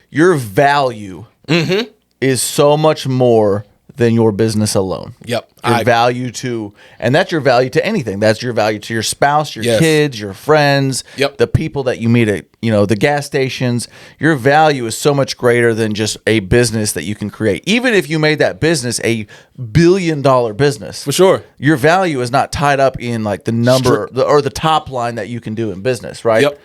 your value is so much more than your business alone. Yep. Your value to, and that's your value to anything. That's your value to your spouse, your kids, your friends, the people that you meet at, the gas stations. Your value is so much greater than just a business that you can create. Even if you made that business a $1 billion business. For sure. Your value is not tied up in like the number or the top line that you can do in business, right? Yep.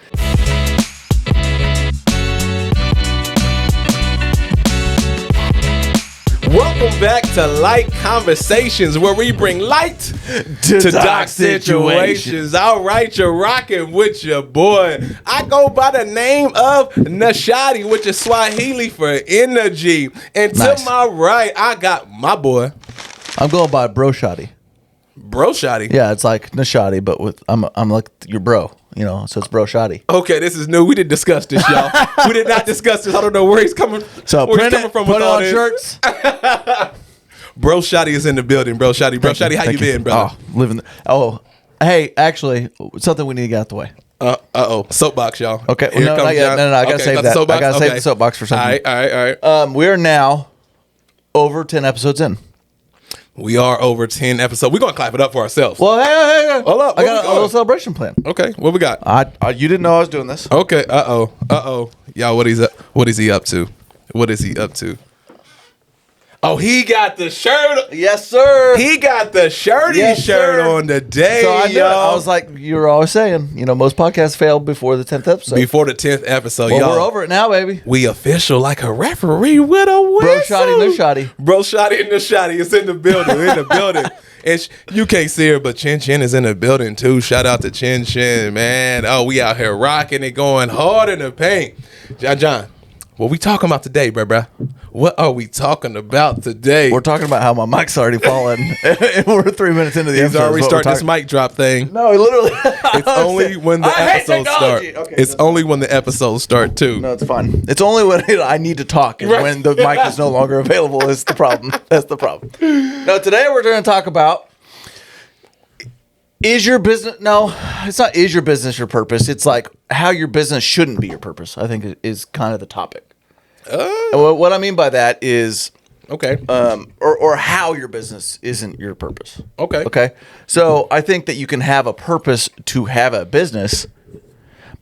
Welcome back to LYTE Conversations, where we bring light to dark situations. All right, you're rocking with your boy. I go by the name of Nashadi, which is Swahili for energy. And to my right, I got my boy. I'm going by Bro Shotty. Bro Shotty? Yeah, it's like Nashadi, but with I'm like your bro. So it's Bro Shotty. Okay, this is new. We didn't discuss this, y'all. We did not discuss this. I don't know where he's coming. So where print he's coming it, from put with it all on this. shirts. Bro Shotty is in the building. Bro Shotty. Bro Shotty, how you been, brother? Hey, actually, something we need to get out the way. Soapbox, y'all. Okay, no, I gotta save that. I gotta save the soapbox for something. All right. We are now over 10 episodes in. We are over 10 episodes. We're gonna clap it up for ourselves. Well, hey. Hold up. I got a little celebration plan. Okay, what we got? You didn't know I was doing this. Okay. Y'all, what is he up to? What is he up to? Oh, he got the shirt. Yes, sir. He got the shirt on today, so I knew yo. it. I was like, you were always saying, most podcasts fail before the 10th episode. Before the 10th episode, well, y'all. We're over it now, baby. We official like a referee with a whistle. Bro Shotty, no Shotty. Bro Shotty and the Shotty is in the building. And you can't see her, but Chin Chin is in the building too. Shout out to Chin Chin, man. Oh, we out here rocking it, going hard in the paint. John, what we talking about today, bruh? What are we talking about today? We're talking about how my mic's already fallen. And we're 3 minutes into the episode. He's already started this mic drop thing. No, literally. It's only when the episodes start. Okay, it's only when the episodes start too. No, it's fine. It's only when I need to talk and when the mic is no longer available is the problem. That's the problem. No, today we're going to talk about, is your business, no, it's not is your business your purpose. It's like how your business shouldn't be your purpose, I think is kind of the topic. What I mean by that is, or how your business isn't your purpose. Okay. So I think that you can have a purpose to have a business,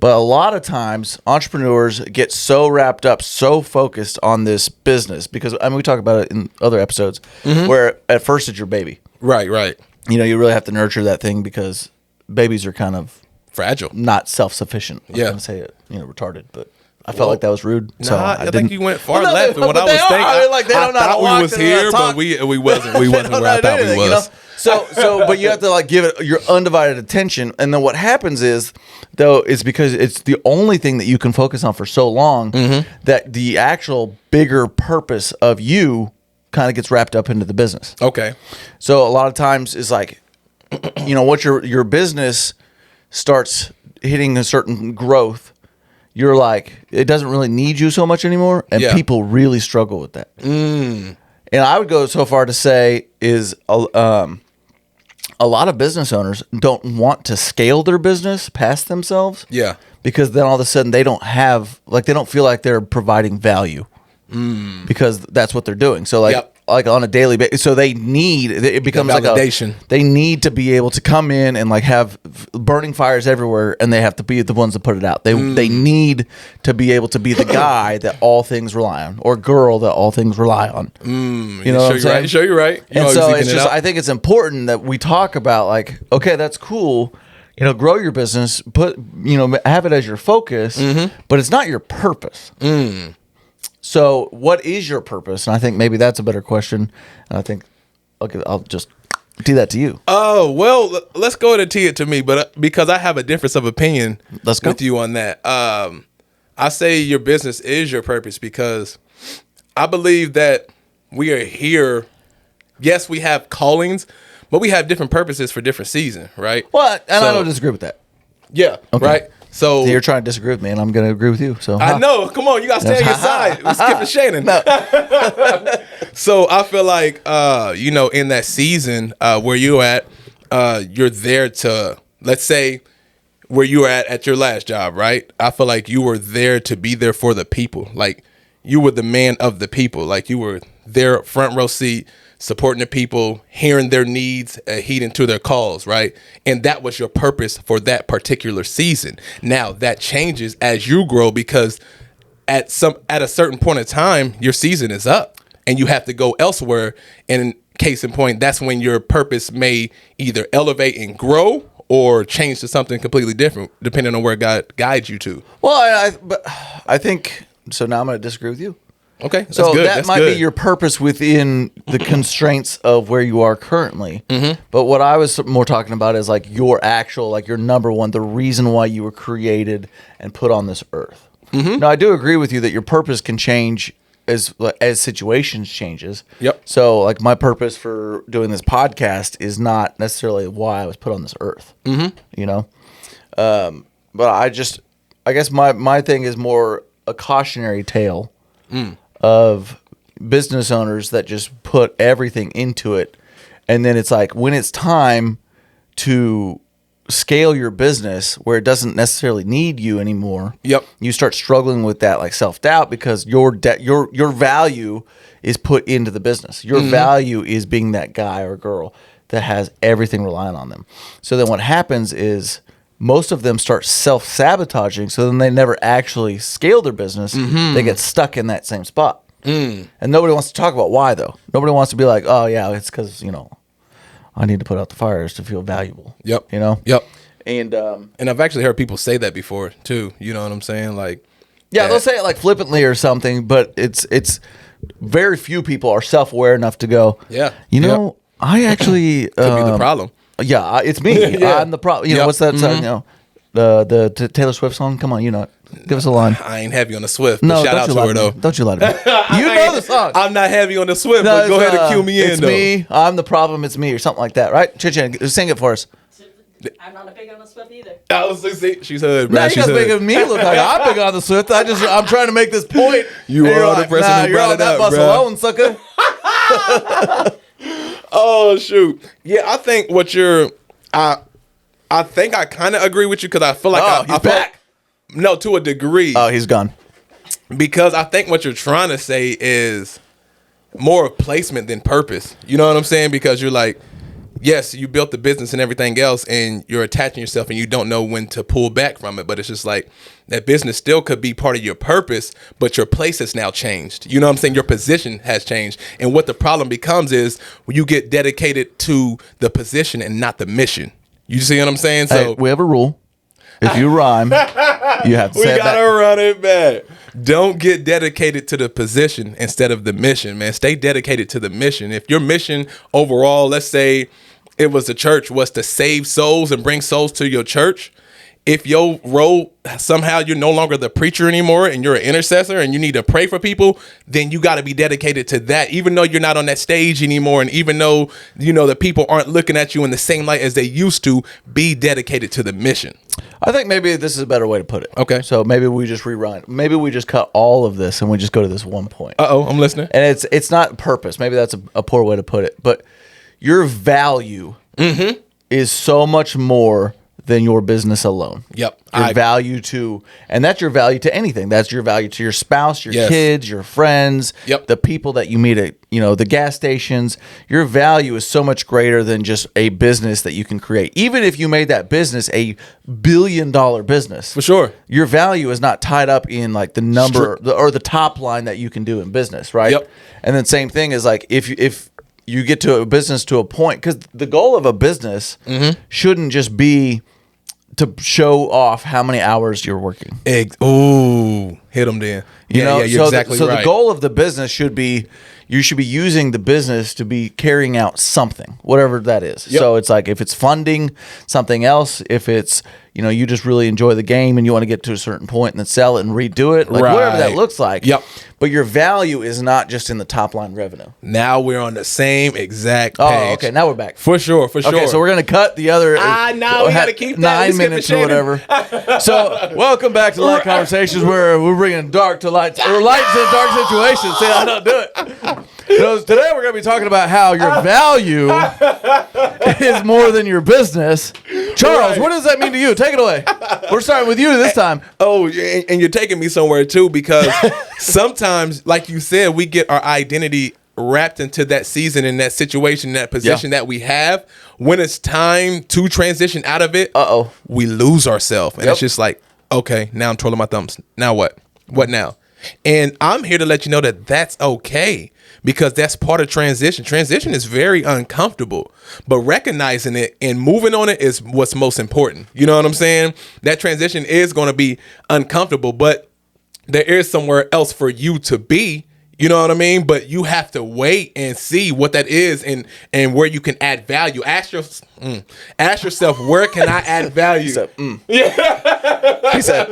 but a lot of times entrepreneurs get so wrapped up, so focused on this business because we talk about it in other episodes where at first it's your baby. Right. You really have to nurture that thing because babies are kind of fragile, not self-sufficient. I'm going to say it, retarded, but I felt like that was rude. So I think you went far left. And what I was thinking, I thought we was here, but we wasn't. We wasn't where I thought we was. So, but you have to give it your undivided attention. And then what happens is, though, is because it's the only thing that you can focus on for so long that the actual bigger purpose of you kind of gets wrapped up into the business. Okay. So a lot of times it's like, once your business starts hitting a certain growth, you're like, it doesn't really need you so much anymore. And people really struggle with that. And I would go so far to say is a lot of business owners don't want to scale their business past themselves. Yeah. Because then all of a sudden they don't feel like they're providing value. Because that's what they're doing. So like on a daily basis, so it becomes like validation. They need to be able to come in and like have burning fires everywhere, and they have to be the ones that put it out. They need to be able to be the guy that all things rely on, or girl that all things rely on. You know what I'm saying? Sure, you're right. And so it's just, I think it's important that we talk about like, okay, that's cool. Grow your business, have it as your focus, but it's not your purpose. So what is your purpose? And I think maybe that's a better question. And I think, I'll just tee that to you. Oh, well, let's go ahead and tee it to me, but because I have a difference of opinion with you on that. I say your business is your purpose because I believe that we are here. Yes, we have callings, but we have different purposes for different seasons, right? Well, and I don't disagree with that. Yeah, right? So you're trying to disagree with me, and I'm going to agree with you. So I know. Come on, you got to stay on your side. We're skipping Shannon. So I feel like, in that season where you're at, you're there to, let's say, where you were at your last job, right? I feel like you were there to be there for the people. Like, you were the man of the people. Like you were their front row seat, supporting the people, hearing their needs, heeding to their calls, right? And that was your purpose for that particular season. Now that changes as you grow, because at a certain point in time, your season is up and you have to go elsewhere. And case in point, that's when your purpose may either elevate and grow or change to something completely different, depending on where God guides you to. Well, but I think so. Now I'm going to disagree with you. Okay, that's so good. That might be your purpose within the constraints of where you are currently. Mm-hmm. But what I was more talking about is like your actual, like your number one, the reason why you were created and put on this earth. Mm-hmm. Now, I do agree with you that your purpose can change as situations changes. Yep. So, like my purpose for doing this podcast is not necessarily why I was put on this earth. Mm-hmm. You know, but I guess my thing is more a cautionary tale of business owners that just put everything into it, and then it's like when it's time to scale your business where it doesn't necessarily need you anymore. Yep. You start struggling with that like self-doubt because your value is put into the business. Your value is being that guy or girl that has everything relying on them. So then what happens is most of them start self-sabotaging, so then they never actually scale their business. Mm-hmm. They get stuck in that same spot. And nobody wants to talk about why, though. Nobody wants to be like, oh, yeah, it's because, I need to put out the fires to feel valuable. Yep. Yep. And I've actually heard people say that before too. You know what I'm saying? Like, yeah, they'll say it like flippantly or something, but it's very few people are self-aware enough to go, yeah, I actually could be the problem. Yeah, it's me. Yeah. I'm the problem. What's that song? The Taylor Swift song? Come on, give us a line. I ain't heavy on the Swift. No, shout out to her though. Don't you lie to me. You know the song. I'm not heavy on the Swift, but go ahead and cue me in. It's me. I'm the problem. It's me, or something like that, right? Chin, sing it for us. I'm not a big on the Swift either. She's hood, bro. Now you guys making me look like I'm big on the Swift. I'm trying to make this point. You are the person who brought it up, bro. You're on that bus alone, sucker. Oh shoot! Yeah, I think I think I kind of agree with you because I feel like he's back. No, to a degree. Oh, he's gone. Because I think what you're trying to say is more of placement than purpose. You know what I'm saying? Because you're like, yes, you built the business and everything else, and you're attaching yourself, and you don't know when to pull back from it. But it's just like that business still could be part of your purpose, but your place has now changed. You know what I'm saying? Your position has changed. And what the problem becomes is when you get dedicated to the position and not the mission. You see what I'm saying? So hey, we have a rule. If you rhyme, you have to say it back. We gotta run it back. Don't get dedicated to the position instead of the mission, man. Stay dedicated to the mission. If your mission overall, let's say it was the church, was to save souls and bring souls to your church. If your role, somehow you're no longer the preacher anymore and you're an intercessor and you need to pray for people, then you got to be dedicated to that, even though you're not on that stage anymore. And even though, the people aren't looking at you in the same light as they used to, be dedicated to the mission. I think maybe this is a better way to put it. Okay. So maybe we just rerun. Maybe we just cut all of this and we just go to this one point. Uh-oh, I'm listening. And it's not purpose. Maybe that's a poor way to put it. But your value is so much more than your business alone. Yep. Your value to, and that's your value to anything. That's your value to your spouse, your kids, your friends, the people that you meet at, the gas stations. Your value is so much greater than just a business that you can create. Even if you made that business a $1 billion business. For sure. Your value is not tied up in like the number or the top line that you can do in business, right? Yep. And then same thing is like if you get to a business to a point, because the goal of a business shouldn't just be to show off how many hours you're working. Ooh, hit them then. You're exactly right. So the goal of the business should be, you should be using the business to be carrying out something, whatever that is. Yep. So it's like if it's funding something else, if it's, you just really enjoy the game and you want to get to a certain point and then sell it and redo it, like whatever that looks like. Yep. But your value is not just in the top line revenue. Now we're on the same exact page. Oh, okay. Now we're back. For sure. Okay, so we're going to cut the other now we got to keep that 9 minutes or whatever. So welcome back to Light Conversations, where we're bringing dark to light, or light to dark situations. See, I don't do it. So today we're going to be talking about how your value is more than your business. Charles, what does that mean to you? Take it away. We're starting with you this time. Oh, and you're taking me somewhere too, because sometimes, like you said, we get our identity wrapped into that season, in that situation, that position that we have. When it's time to transition out of it, we lose ourselves. And it's just like, okay, now I'm twirling my thumbs. Now what? What now? And I'm here to let you know that that's okay, because that's part of transition. Transition is very uncomfortable, but recognizing it and moving on it is what's most important. You know what I'm saying? That transition is going to be uncomfortable, but there is somewhere else for you to be. You know what I mean? But you have to wait and see what that is, and where you can add value. Ask yourself, where can I add value? He said, He said,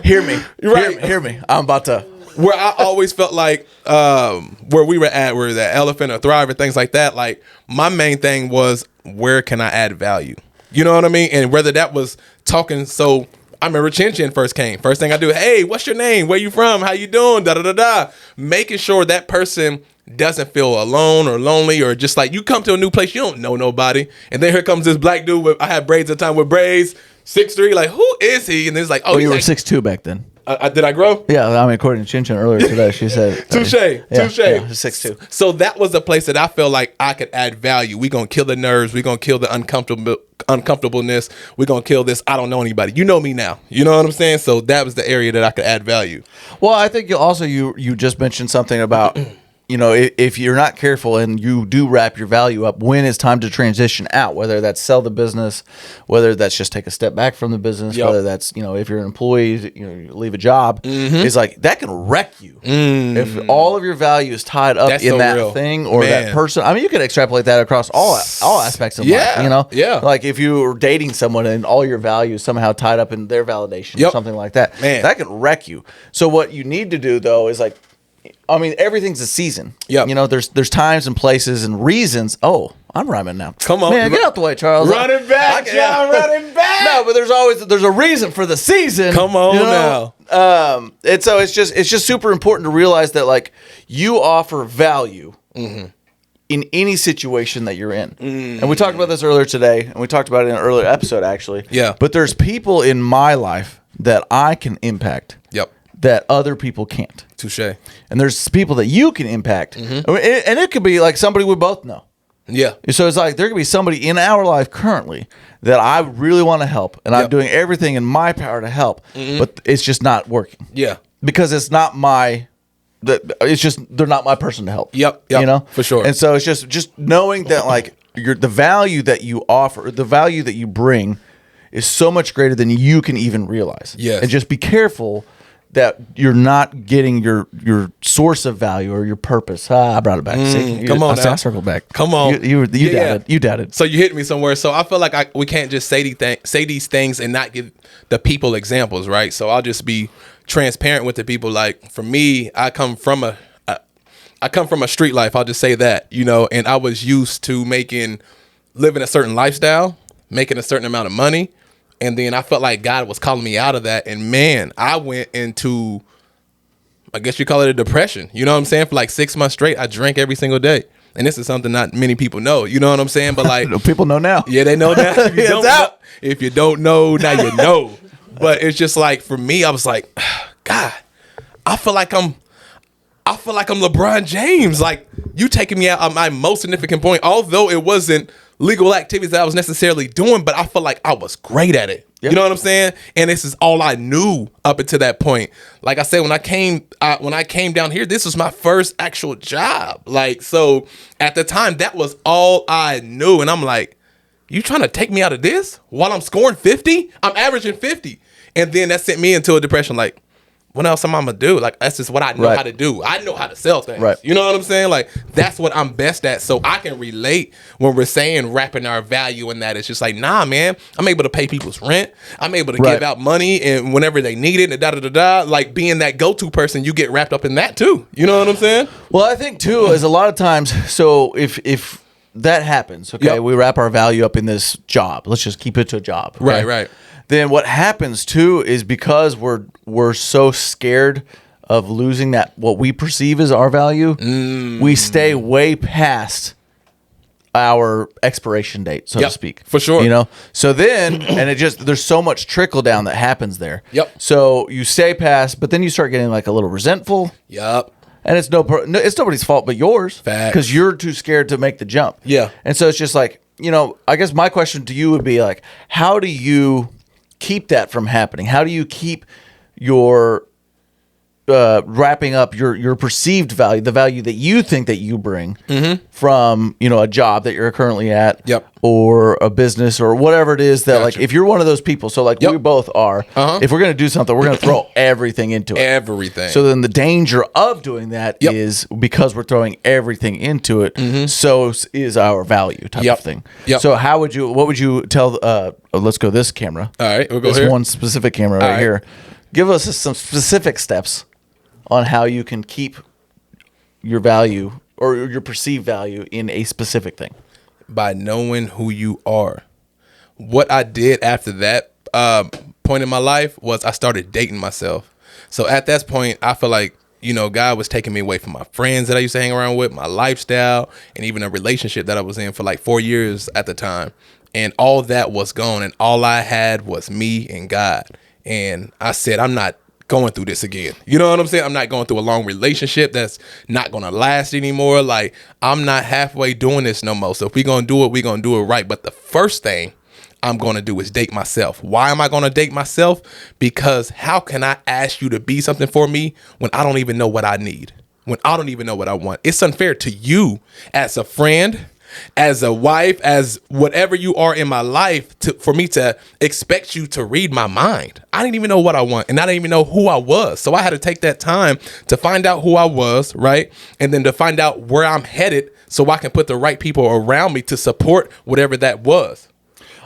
hear me. Right. Hear me. I'm about to. Where I always felt like where we were at, where the Elephant or Thrive and things like that, like my main thing was, where can I add value? You know what I mean? And whether that was talking, so I remember Chin Chin first came. First thing I do, hey, what's your name? Where you from? How you doing? Da da da da. Making sure that person doesn't feel alone or lonely, or just like you come to a new place, you don't know nobody, and then here comes this black dude with, I had braids at the time, with braids, 6'3", like, who is he? And it's like, oh, you were 6'2" back then. Did I grow? Yeah, I mean, according to Chin Chin earlier today, she said touche. Yeah, 6'2". So that was a place that I felt like I could add value. We're gonna kill the nerves. We're gonna kill the uncomfortableness. We're gonna kill this. I don't know anybody. You know me now. You know what I'm saying? So that was the area that I could add value. Well, I think you just mentioned something about if you're not careful and you do wrap your value up when it's time to transition out, whether that's sell the business, whether that's just take a step back from the business, whether that's, if you're an employee, you leave a job, it's like that can wreck you. If all of your value is tied up in that thing or that person. I mean, you can extrapolate that across all aspects of life, like if you were dating someone and all your value is somehow tied up in their validation or something like that, that can wreck you. So what you need to do though is like, I mean, everything's a season. Yeah. There's times and places and reasons. Oh, I'm rhyming now. Come on. Man, get out the way, Charles. Running back, John, running back. No, but there's a reason for the season. Come on now. And so it's just super important to realize that like you offer value in any situation that you're in. And we talked about this earlier today, and we talked about it in an earlier episode actually. Yeah. But there's people in my life that I can impact. Yep. That other people can't. Touche. And there's people that you can impact. And it could be like somebody we both know. Yeah. So it's like there could be somebody in our life currently that I really want to help. And I'm doing everything in my power to help. But it's just not working. Yeah. Because it's not they're not my person to help. Yep. For sure. And so it's just knowing that like the value that you offer, the value that you bring is so much greater than you can even realize. Yes. And just be careful that you're not getting your source of value or your purpose. I brought it back. Come on, I circled back. Come on, you doubted. You doubted. So you hit me somewhere. So I feel like we can't just say these things and not give the people examples, right? So I'll just be transparent with the people. Like for me, I come from a street life. I'll just say that, and I was used to living a certain lifestyle, making a certain amount of money. And then I felt like God was calling me out of that. And man, I went into, I guess you call it a depression. You know what I'm saying? For like 6 months straight, I drank every single day. And this is something not many people know. You know what I'm saying? But like people know now. Yeah, they know now. If you don't know, now you know. But it's just like for me, I was like, God, I feel like I'm LeBron James. Like you taking me out of my most significant point, although it wasn't legal activities that I was necessarily doing, but I felt like I was great at it. Yep. You know what I'm saying? And this is all I knew up until that point. Like I said, when I came down here, this was my first actual job. Like, so at the time, that was all I knew. And I'm like, you trying to take me out of this while I'm scoring 50? I'm averaging 50. And then that sent me into a depression. Like, what else am I gonna do? Like, that's just what I know how to do. I know how to sell things. Right. You know what I'm saying? Like, that's what I'm best at. So I can relate when we're saying wrapping our value in that. It's just like, nah, man, I'm able to pay people's rent. I'm able to give out money and whenever they need it and da-da-da-da. Like, being that go-to person, you get wrapped up in that too. You know what I'm saying? Well, I think too is a lot of times, so if that happens, okay, we wrap our value up in this job. Let's just keep it to a job. Okay? Right. Then what happens too is because we're so scared of losing that what we perceive as our value, we stay way past our expiration date, so to speak. For sure. You know? So then, and there's so much trickle down that happens there. Yep. So you stay past, but then you start getting like a little resentful. Yep. And it's it's nobody's fault but yours. Facts. Because you're too scared to make the jump. Yeah. And so it's just like, I guess my question to you would be like, how do you keep that from happening? How do you keep your wrapping up your perceived value, the value that you think that you bring from a job that you're currently at, or a business or whatever it is that like if you're one of those people, so like we both are, if we're gonna do something, we're gonna throw everything into it. Everything. So then the danger of doing that is because we're throwing everything into it, so is our value type of thing. So what would you tell? Let's go this camera. All right, we'll go this here. one specific camera right here. Give us some specific steps on how you can keep your value or your perceived value in a specific thing. By knowing who you are. What I did after that point in my life was I started dating myself. So at that point, I feel like, God was taking me away from my friends that I used to hang around with, my lifestyle, and even a relationship that I was in for like 4 years at the time. And all that was gone. And all I had was me and God. And I said, I'm not going through this again. You know what I'm saying? I'm not going through a long relationship that's not going to last anymore. Like, I'm not halfway doing this no more. So if we're going to do it, we're going to do it right. But the first thing I'm going to do is date myself. Why am I going to date myself? Because how can I ask you to be something for me when I don't even know what I need? When I don't even know what I want? It's unfair to you as a friend, as a wife, as whatever you are in my life, for me to expect you to read my mind. I didn't even know what I want, and I didn't even know who I was. So I had to take that time to find out who I was, right? And then to find out where I'm headed so I can put the right people around me to support whatever that was.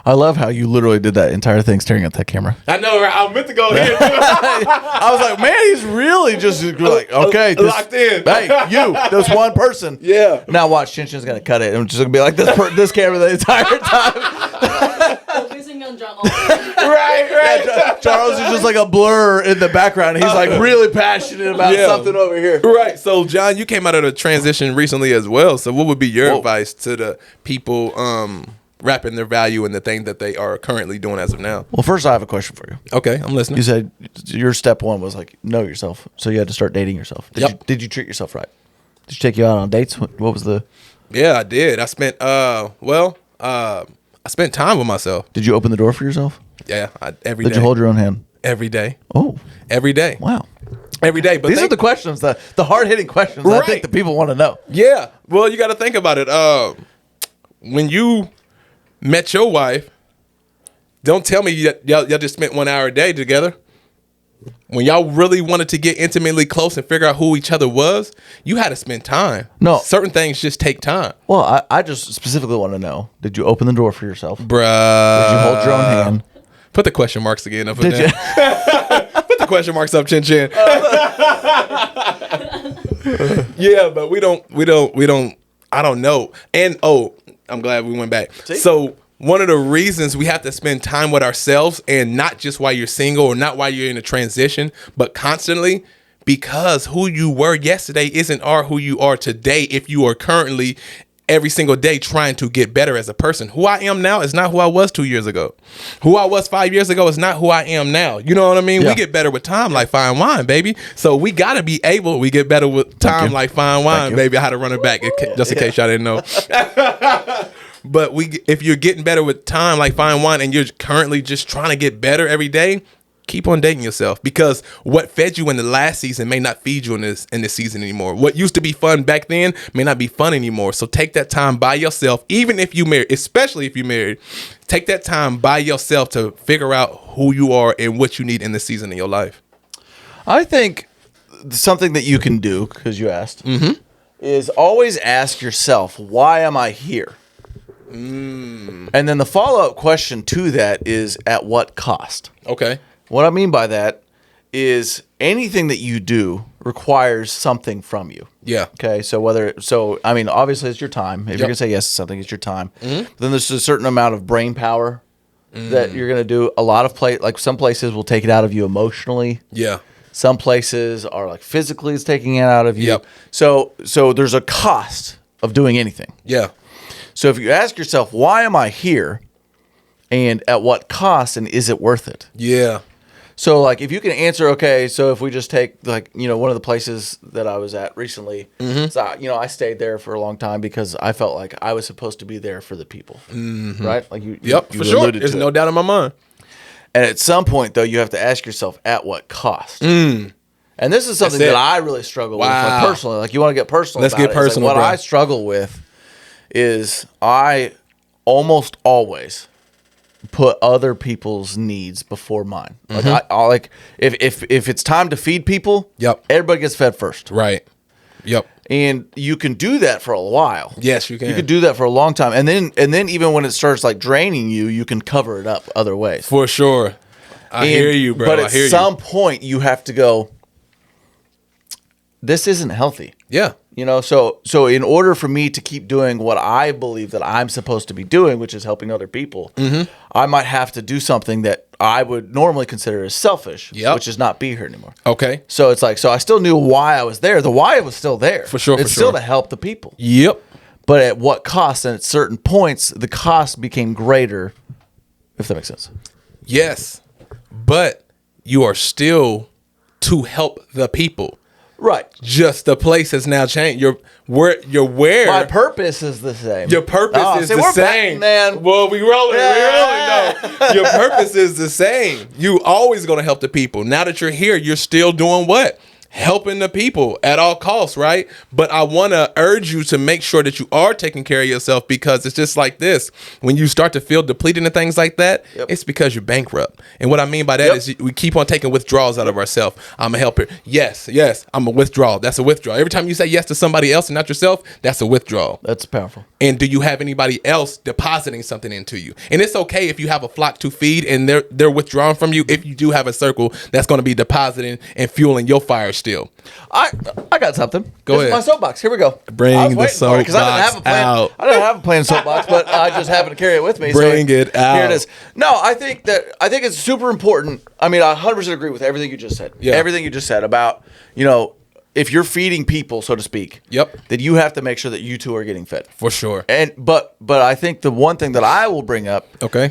I love how you literally did that entire thing staring at that camera. I know, right? I meant to go here. I was like, man, he's really just like, okay. Locked in. Hey, there's one person. Yeah. Now watch, Shinshin's going to cut it. I'm just going to be like this camera the entire time. Focusing on John. Right. Yeah, Charles is just like a blur in the background. He's like really passionate about something over here. Right. So, John, you came out of the transition recently as well. So what would be your advice to the people wrapping their value in the thing that they are currently doing as of now? Well, first I have a question for you. Okay, I'm listening. You said your step one was like know yourself, so you had to start dating yourself. Did you treat yourself right? Did you take you out on dates? What was the? Yeah, I did. I spent I spent time with myself. Did you open the door for yourself? Yeah, every day. Did you hold your own hand? Every day. Oh, every day. Wow. Every day. But these are the questions, the hard hitting questions. Right. I think the people want to know. Yeah. Well, you got to think about it. When you met your wife, don't tell me y'all just spent 1 hour a day together. When y'all really wanted to get intimately close and figure out who each other was, you had to spend time. No. Certain things just take time. Well, I just specifically want to know, did you open the door for yourself? Bruh. Did you hold your own hand? Put the question marks again up. Did you? Put the question marks up, Chin Chin. Yeah, but we don't, I don't know. And, I'm glad we went back. See? So one of the reasons we have to spend time with ourselves, and not just while you're single or not while you're in a transition, but constantly, because who you were yesterday isn't who you are today if you are currently every single day trying to get better as a person. Who I am now is not who I was 2 years ago. Who I was 5 years ago is not who I am now. You know what I mean? Yeah. We get better with time like fine wine, baby. So we got to be able, we get better with time like fine wine, baby. I had to run it back just in case y'all didn't know. But if you're getting better with time like fine wine and you're currently just trying to get better every day, keep on dating yourself, because what fed you in the last season may not feed you in this season anymore. What used to be fun back then may not be fun anymore. So take that time by yourself, even if you're married, especially if you're married. Take that time by yourself to figure out who you are and what you need in this season in your life. I think something that you can do, because you asked, is always ask yourself, why am I here? And then the follow-up question to that is, at what cost? Okay. What I mean by that is anything that you do requires something from you. Yeah. Okay. So I mean, obviously it's your time. If you're gonna say yes to something, it's your time. But then there's a certain amount of brain power that you're gonna do. A lot of like some places will take it out of you emotionally. Yeah. Some places are like physically it's taking it out of you. Yep. So there's a cost of doing anything. Yeah. So if you ask yourself, why am I here? And at what cost? And is it worth it? Yeah. So like if you can answer, okay, so if we just take like, one of the places that I was at recently, so, I stayed there for a long time because I felt like I was supposed to be there for the people. Right? Like you for sure. There's no doubt in my mind. And at some point though, you have to ask yourself at what cost? And this is something that I really struggle with like, personally. Like you want to get personal. Let's get personal. Like, what I struggle with is I almost always put other people's needs before mine. Like I like if it's time to feed people, everybody gets fed first. Right. Yep. And you can do that for a while. Yes, you can. You can do that for a long time. And then even when it starts like draining you, you can cover it up other ways. For sure. I hear you, bro. But at some point you have to go, this isn't healthy. Yeah. So in order for me to keep doing what I believe that I'm supposed to be doing, which is helping other people, I might have to do something that I would normally consider as selfish, which is not be here anymore. Okay. So it's like, so I still knew why I was there. The why was still there. For sure. It's still to help the people. Yep. But at what cost? And at certain points, the cost became greater, if that makes sense. Yes. But you are still to help the people. Right. Just the place has now changed. You're where. My purpose is the same. Your purpose is the same. Man. Well, we rolling. No. Your purpose is the same. You always going to help the people. Now that you're here, you're still doing what? Helping the people at all costs, right? But I want to urge you to make sure that you are taking care of yourself, because it's just like this. When you start to feel depleted and things like that, it's because you're bankrupt. And what I mean by that is we keep on taking withdrawals out of ourselves. I'm a helper. Yes, I'm a withdrawal. That's a withdrawal. Every time you say yes to somebody else and not yourself, that's a withdrawal. That's powerful. And do you have anybody else depositing something into you? And it's okay if you have a flock to feed and they're withdrawing from you, if you do have a circle that's going to be depositing and fueling your fire still. I got something. Go ahead. My soapbox. Here we go. Bring the soapbox out. I didn't have a plan soapbox, but I just happened to carry it with me. Bring it out. Here it is. No, I think it's super important. I mean, I 100% agree with everything you just said. Yeah. Everything you just said about, if you're feeding people, so to speak, then you have to make sure that you two are getting fed. For sure. But I think the one thing that I will bring up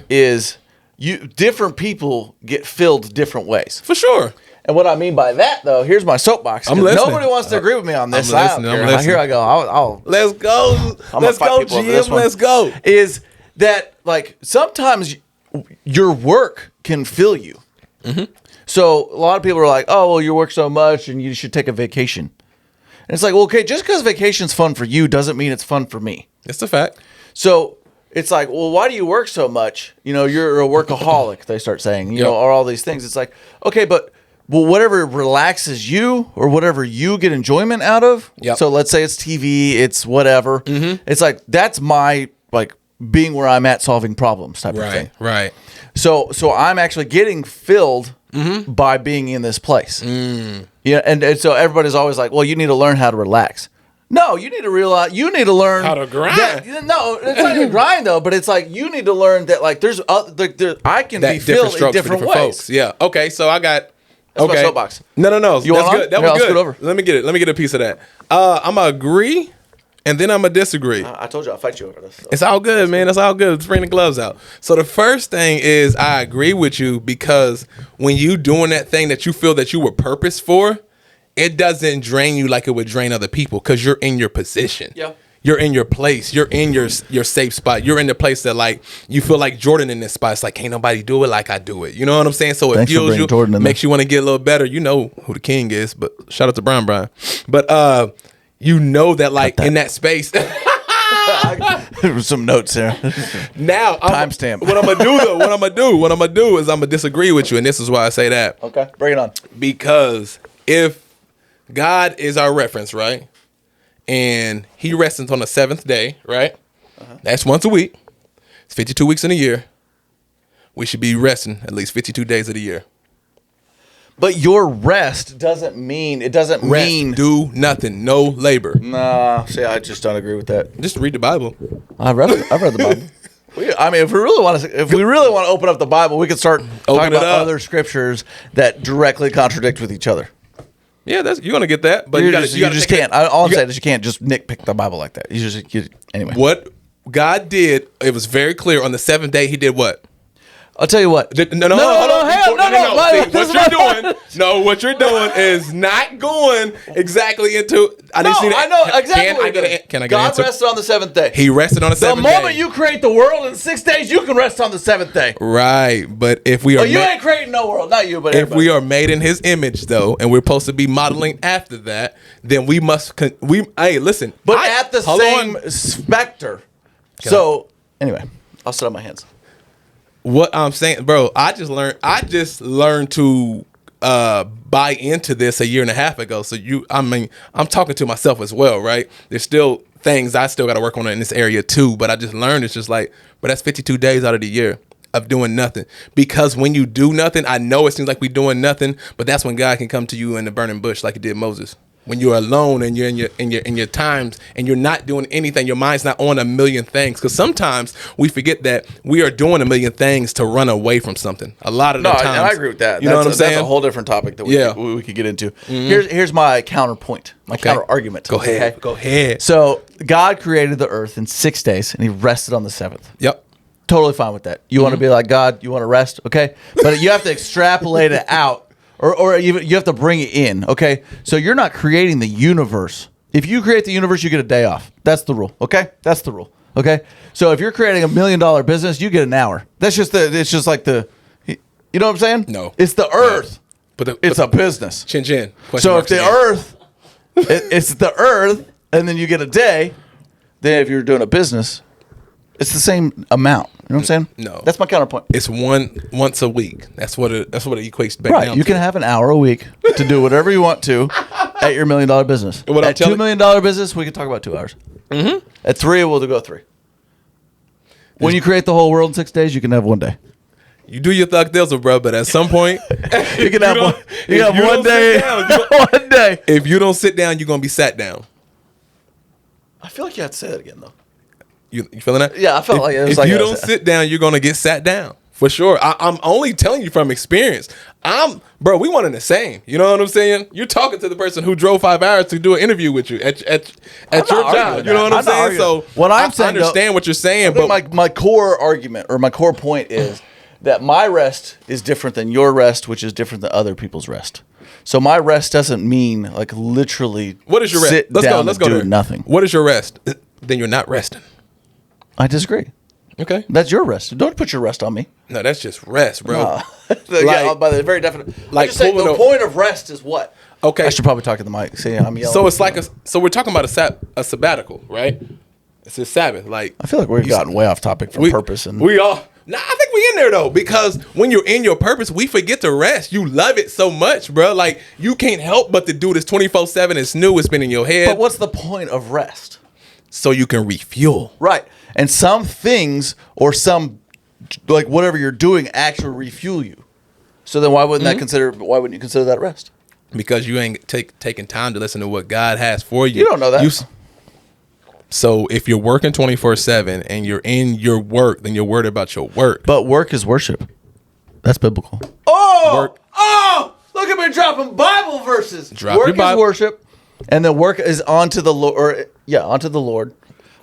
is different people get filled different ways. For sure. And what I mean by that, though, here's my soapbox. I'm listening. Nobody wants to agree with me on this. I'm listening. Here I go. Let's go. Let's go, Jim. Let's go. Is that like sometimes your work can fill you. So a lot of people are like, oh, well, you work so much and you should take a vacation. And it's like, well, okay, just because vacation's fun for you doesn't mean it's fun for me. It's a fact. So it's like, well, why do you work so much? You're a workaholic, they start saying, or all these things. It's like, okay, but whatever relaxes you or whatever you get enjoyment out of. So let's say it's TV, it's whatever. It's like, that's my, like, being where I'm at solving problems type of thing. Right. So I'm actually getting filled by being in this place. Yeah, and so everybody's always like, well, you need to learn how to relax. No, you need to realize, you need to learn how to grind. No, it's not even grind though, but it's like you need to learn that like there's I can be filled in different ways. Folks. Yeah. Okay. So I got. That's my soapbox. No. That's good. That was good. Over. Let me get it. Let me get a piece of that. I'm gonna agree, and then I'm gonna disagree. I told you I'll fight you over this. So. It's all good, man. It's all good. Let's bring the gloves out. So the first thing is I agree with you, because when you doing that thing that you feel that you were purposed for, it doesn't drain you like it would drain other people, because you're in your position. Yeah. You're in your place. You're in your safe spot. You're in the place that like you feel like Jordan in this spot. It's like can't nobody do it like I do it. You know what I'm saying? So it fuels you, makes you want to get a little better. You know who the king is, but shout out to Brian. But you know that like in that space. There was some notes there. Now timestamp. What I'm gonna do is I'm gonna disagree with you, and this is why I say that. Okay, bring it on. Because if God is our reference, right? And he rests on the seventh day, right? That's once a week. It's 52 weeks in a year. We should be resting at least 52 days of the year. But your rest doesn't mean do nothing, no labor. Nah, see, I just don't agree with that. Just read the Bible. I've read the Bible. I mean, if we really want to open up the Bible, we could start talking about other scriptures that directly contradict with each other. Yeah, you're gonna get that, but you just can't. All I'm saying is you can't just nitpick the Bible like that. Anyway. What God did, it was very clear on the seventh day, he did what? I'll tell you what. Hold on. What you're doing is not going exactly into. I know exactly. Can I get an God answer? rested on the seventh day. He rested on the seventh day. The moment you create the world in 6 days, you can rest on the seventh day. Right, but if we are, you ain't creating no world, not you, but if everybody. we are made in His image, though, and we're supposed to be modeling after that, then we must. Hey, listen. But at the same specter. Anyway, I'll sit on my hands. What I'm saying, bro, I just learned to buy into this a year and a half ago. So I'm talking to myself as well, right? There's still things I still got to work on in this area too, but I just learned it's just like, but that's 52 days out of the year of doing nothing. Because when you do nothing, I know it seems like we're doing nothing, but that's when God can come to you in the burning bush like He did Moses. When you're alone and you're in your times and you're not doing anything, your mind's not on a million things. Because sometimes we forget that we are doing a million things to run away from something. A lot of the times, I agree with that. You know what I'm saying? That's a whole different topic that we could get into. Mm-hmm. Here's my counterpoint, my counter argument. Go ahead. Okay? Go ahead. So God created the earth in 6 days, and He rested on the seventh. Yep. Totally fine with that. You want to be like God? You want to rest? Okay, but you have to extrapolate it out. Or you have to bring it in, okay? So you're not creating the universe. If you create the universe, you get a day off. That's the rule, okay? That's the rule, okay? So if you're creating $1 million business, you get an hour. It's just like you know what I'm saying? No. It's the earth. But it's a business. Chin. So if the earth, it's the earth, and then you get a day, then if you're doing a business, it's the same amount. You know what I'm saying? No. That's my counterpoint. It's once a week. That's what it equates back right. down You to. can have an hour a week to do whatever you want to at your $1 million business. At $2 million business, we can talk about 2 hours. Mm-hmm. At 3, we'll go 3. When you create the whole world in 6 days, you can have 1 day. You do your thug thizzle, bro, but at some point you can have one day. One day. If you don't sit down, you're gonna be sat down. I feel like you have to say that again, though. You feeling that? Yeah, I felt like it was if like you don't sit down, you're gonna get sat down for sure. I'm only telling you from experience. Bro, we one and the same. You know what I'm saying? You're talking to the person who drove 5 hours to do an interview with you at your job. You know what I'm saying? So what I'm saying, I understand what you're saying, but my core argument or my core point is that my rest is different than your rest, which is different than other people's rest. So my rest doesn't mean like literally. What is your rest? Sit down and do nothing. What is your rest? Then you're not resting. I disagree. Okay. That's your rest. Don't put your rest on me. No, that's just rest, bro. By the very definite. Like the point of rest is what? Okay. I should probably talk to the mic. See, I'm yelling. So it's like so we're talking about a sabbatical, right? It's a Sabbath. Like I feel like we've gotten way off topic from purpose and we all. Nah, I think we in there though, because when you're in your purpose, we forget to rest. You love it so much, bro. Like you can't help but to do this 24/7. It's new. It's been in your head. But what's the point of rest? So you can refuel. Right. And some things or some like whatever you're doing actually refuel you. So then why wouldn't you consider that rest? Because you ain't taking time to listen to what God has for you. You don't know that. So if you're working 24/7 and you're in your work, then you're worried about your work. But work is worship. That's biblical. Look at me dropping Bible verses. Work is worship. And then work is onto the Lord. Onto the Lord.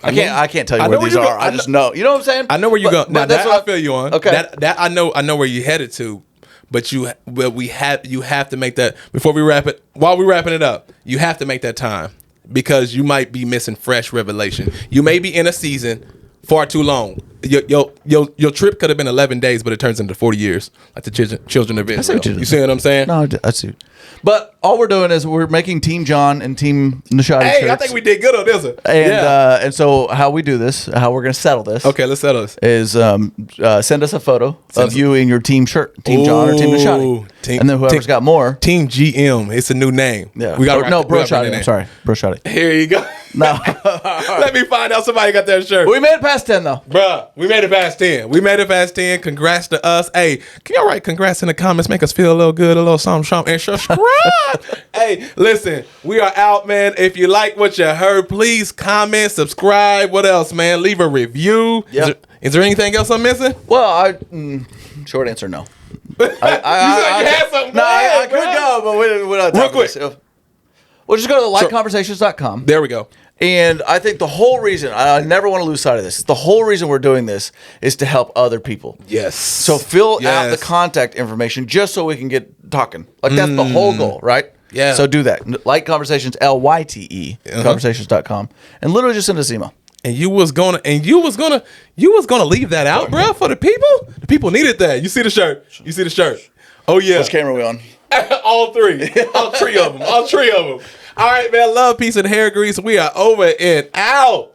I can't tell you where these are. I just know. You know what I'm saying? I know where you're going. Now that I feel you on. Okay. That I know where you're headed to. But you have to make that before we wrap it. While we're wrapping it up, you have to make that time because you might be missing fresh revelation. You may be in a season far too long. Your trip could have been 11 days, but it turns into 40 years, like the children of Israel. You see what I'm saying? No, I see. But all we're doing is we're making Team John and Team Nishadi shirts. I think we did good on this one. And so how we do this, how we're going to settle this. Okay, let's settle this. Is send us a photo of you in your team shirt, Team John or Team Nishadi. And then whoever's got more. Team GM. It's a new name. Yeah. Bro Shadi. I'm sorry. Bro Shadi. Here you go. No. Let me find out somebody got that shirt. We made it past 10 though. Bruh, we made it past 10. We made it past 10. Congrats to us. Hey, can y'all write congrats in the comments? Make us feel a little good, a little something, and subscribe. Hey, listen, we are out, man. If you like what you heard, please comment, subscribe. What else, man? Leave a review. Yep. Is there anything else I'm missing? Well, short answer, no. You said you had something. No, I could go, but we're not Real quick. Well, just go to lightconversations.com. There we go. And I think the whole reason, I never want to lose sight of this, the whole reason we're doing this is to help other people. Yes. So fill out the contact information just so we can get talking. Like that's the whole goal, right? Yeah. So do that. LYTE Conversations, LYTE, conversations.com. And literally just send us an email. And you was gonna leave that out, bro, for the people? The people needed that. You see the shirt. Oh yeah. Which camera are we on? All three. All three of them. All right, man. Love, peace, and hair grease. We are over and out.